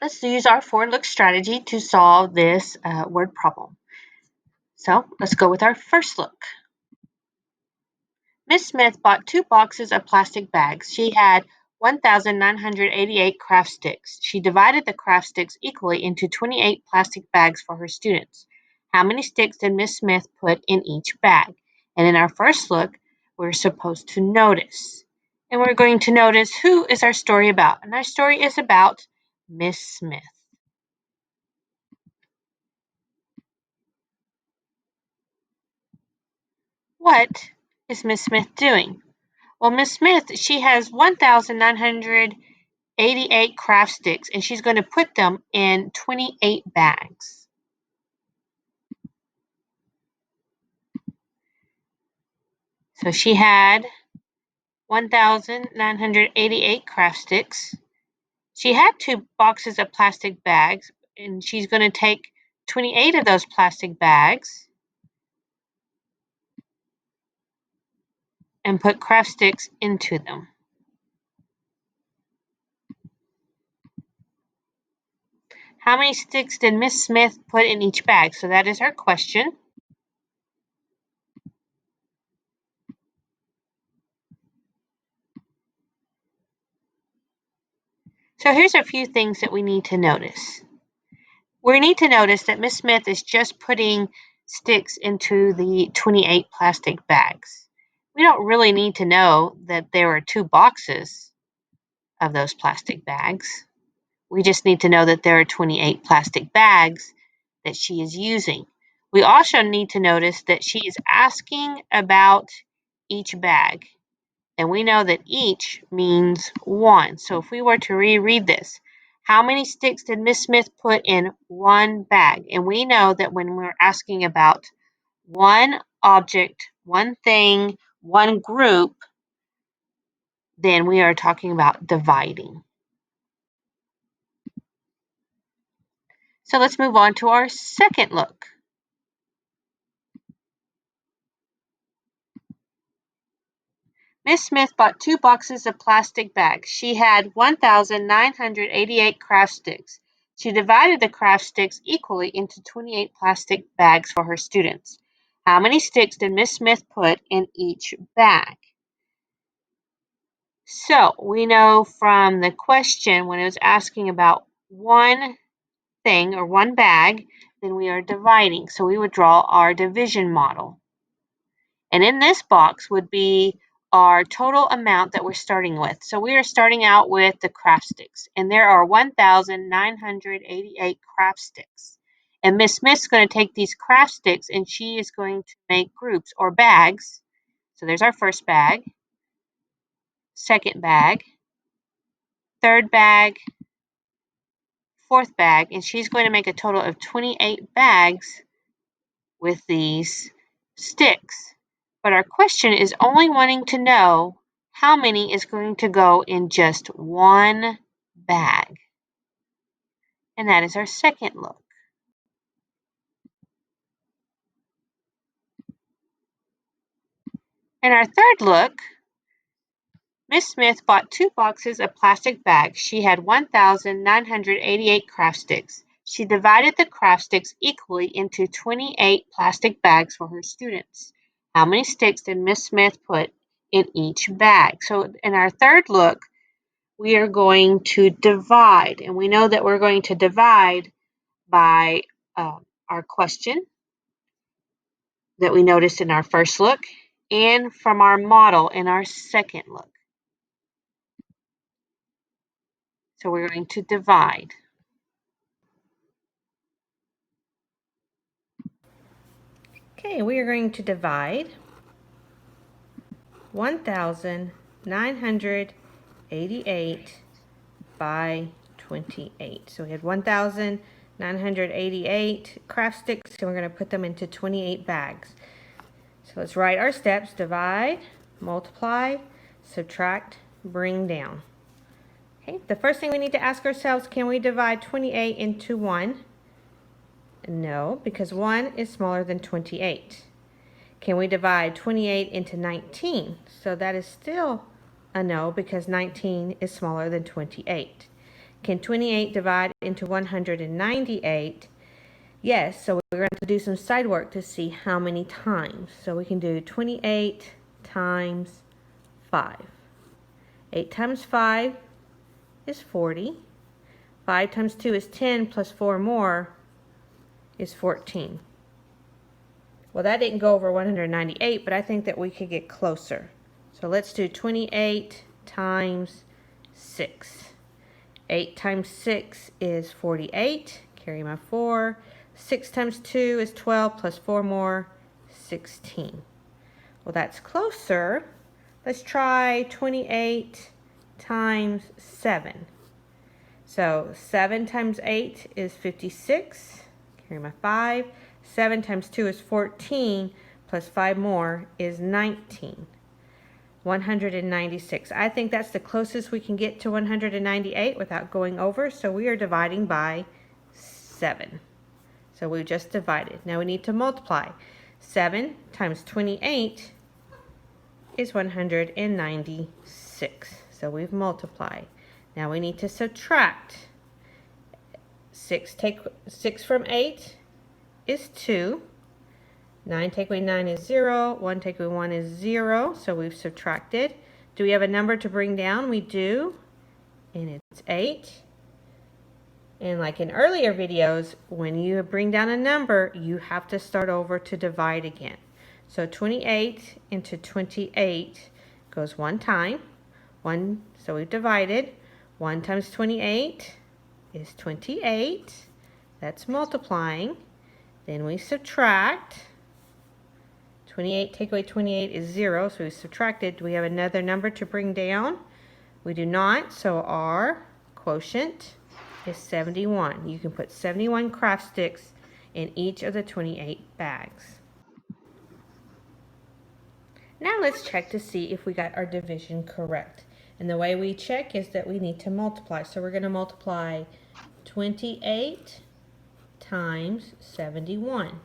let's use our for-look strategy to solve this word problem. So let's go with our first look. Miss Smith bought 2 boxes of plastic bags. She had 1,988 craft sticks. She divided the craft sticks equally into 28 plastic bags for her students. How many sticks did Miss Smith put in each bag? And in our first look, we're supposed to notice. And we're going to notice who is our story about. And our story is about Miss Smith. What is Miss Smith doing? Well, Miss Smith, she has 1,988 craft sticks, and she's going to put them in 28 bags. So she had 1,988 craft sticks. She had 2 boxes of plastic bags, and she's going to take 28 of those plastic bags and put craft sticks into them. How many sticks did Miss Smith put in each bag? So that is our question. So here's a few things that we need to notice. We need to notice that Miss Smith is just putting sticks into the 28 plastic bags. We don't really need to know that there are 2 boxes of those plastic bags. We just need to know that there are 28 plastic bags that she is using. We also need to notice that she is asking about each bag. And we know that each means 1. So if we were to reread this, how many sticks did Miss Smith put in 1 bag? And we know that when we're asking about one object, one thing, one group, then we are talking about dividing. So let's move on to our second look. Miss Smith bought 2 boxes of plastic bags. She had 1,988 craft sticks. She divided the craft sticks equally into 28 plastic bags for her students. How many sticks did Miss Smith put in each bag? So we know from the question when it was asking about one thing or one bag, then we are dividing. So we would draw our division model. And in this box would be our total amount that we're starting with. So we are starting out with the craft sticks, and there are 1,988 craft sticks. And Miss Smith's going to take these craft sticks and she is going to make groups or bags. So there's our first bag, second bag, third bag, fourth bag, and she's going to make a total of 28 bags with these sticks. But our question is only wanting to know how many is going to go in just one bag. And that is our second look. In our third look, Miss Smith bought 2 boxes of plastic bags. She had 1,988 craft sticks. She divided the craft sticks equally into 28 plastic bags for her students. How many sticks did Miss Smith put in each bag? So in our third look, we are going to divide, and we know that we're going to divide by our question that we noticed in our first look and from our model in our second look. So we're going to divide. Okay, we are going to divide 1,988 by 28. So we had 1,988 craft sticks, and we're going to put them into 28 bags. So let's write our steps: divide, multiply, subtract, bring down. Okay, the first thing we need to ask ourselves, can we divide 28 into 1? No, because 1 is smaller than 28. Can we divide 28 into 19? So that is still a no, because 19 is smaller than 28. Can 28 divide into 198? Yes, so we're going to do some side work to see how many times. So we can do 28 times 5. 8 times 5 is 40. 5 times 2 is 10, plus 4 more is 14. Well, that didn't go over 198, but I think that we could get closer. So let's do 28 times 6. 8 times 6 is 48. Carry my 4. 6 times 2 is 12, plus 4 more, 16. Well, that's closer. Let's try 28 times 7. So 7 times 8 is 56. Carry my 5. 7 times 2 is 14, plus 5 more is 19. 196. I think that's the closest we can get to 198 without going over, so we are dividing by 7. So we just divided. Now we need to multiply. 7 times 28 is 196. So we've multiplied. Now we need to subtract. 6 from 8 is 2. 9 take away 9 is 0. 1 take away 1 is 0. So we've subtracted. Do we have a number to bring down? We do. And it's 8. And like in earlier videos, when you bring down a number, you have to start over to divide again. So 28 into 28 goes one time. So we've divided. 1 times 28 is 28. That's multiplying. Then we subtract. 28 take away 28 is 0, so we subtracted. Do we have another number to bring down? We do not, so our quotient is 71. You can put 71 craft sticks in each of the 28 bags. Now let's check to see if we got our division correct. And the way we check is that we need to multiply. So we're going to multiply 28 times 71.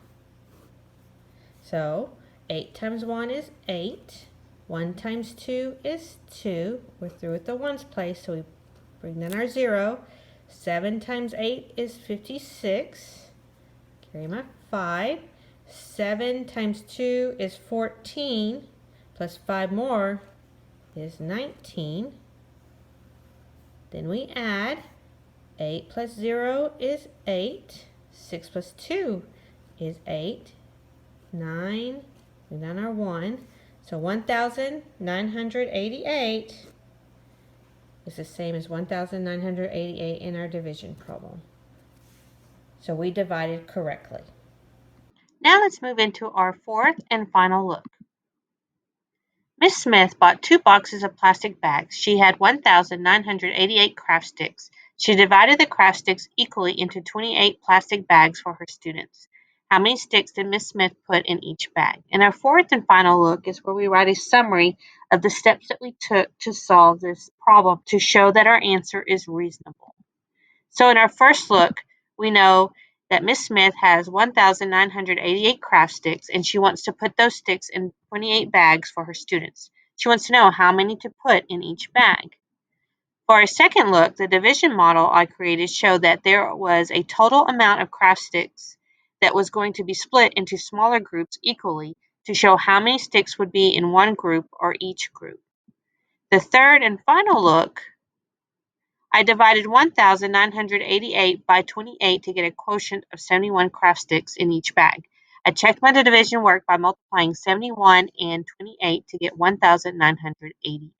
So 8 times 1 is 8. 1 times 2 is 2. We're through with the ones place, so we bring down our 0. 7 times 8 is 56. Carry my 5. 7 times 2 is 14. Plus 5 more is 19. Then we add. 8 plus 0 is 8. 6 plus 2 is 8. 9. Bring down our 1. So 1,988 is the same as 1,988 in our division problem. So we divided correctly. Now let's move into our fourth and final look. Miss Smith bought 2 boxes of plastic bags. She had 1,988 craft sticks. She divided the craft sticks equally into 28 plastic bags for her students. How many sticks did Miss Smith put in each bag? And our fourth and final look is where we write a summary of the steps that we took to solve this problem to show that our answer is reasonable. So in our first look, we know that Miss Smith has 1,988 craft sticks, and she wants to put those sticks in 28 bags for her students. She wants to know how many to put in each bag. For our second look, the division model I created showed that there was a total amount of craft sticks that was going to be split into smaller groups equally to show how many sticks would be in one group or each group. The third and final look, I divided 1,988 by 28 to get a quotient of 71 craft sticks in each bag. I checked my division work by multiplying 71 and 28 to get 1,988.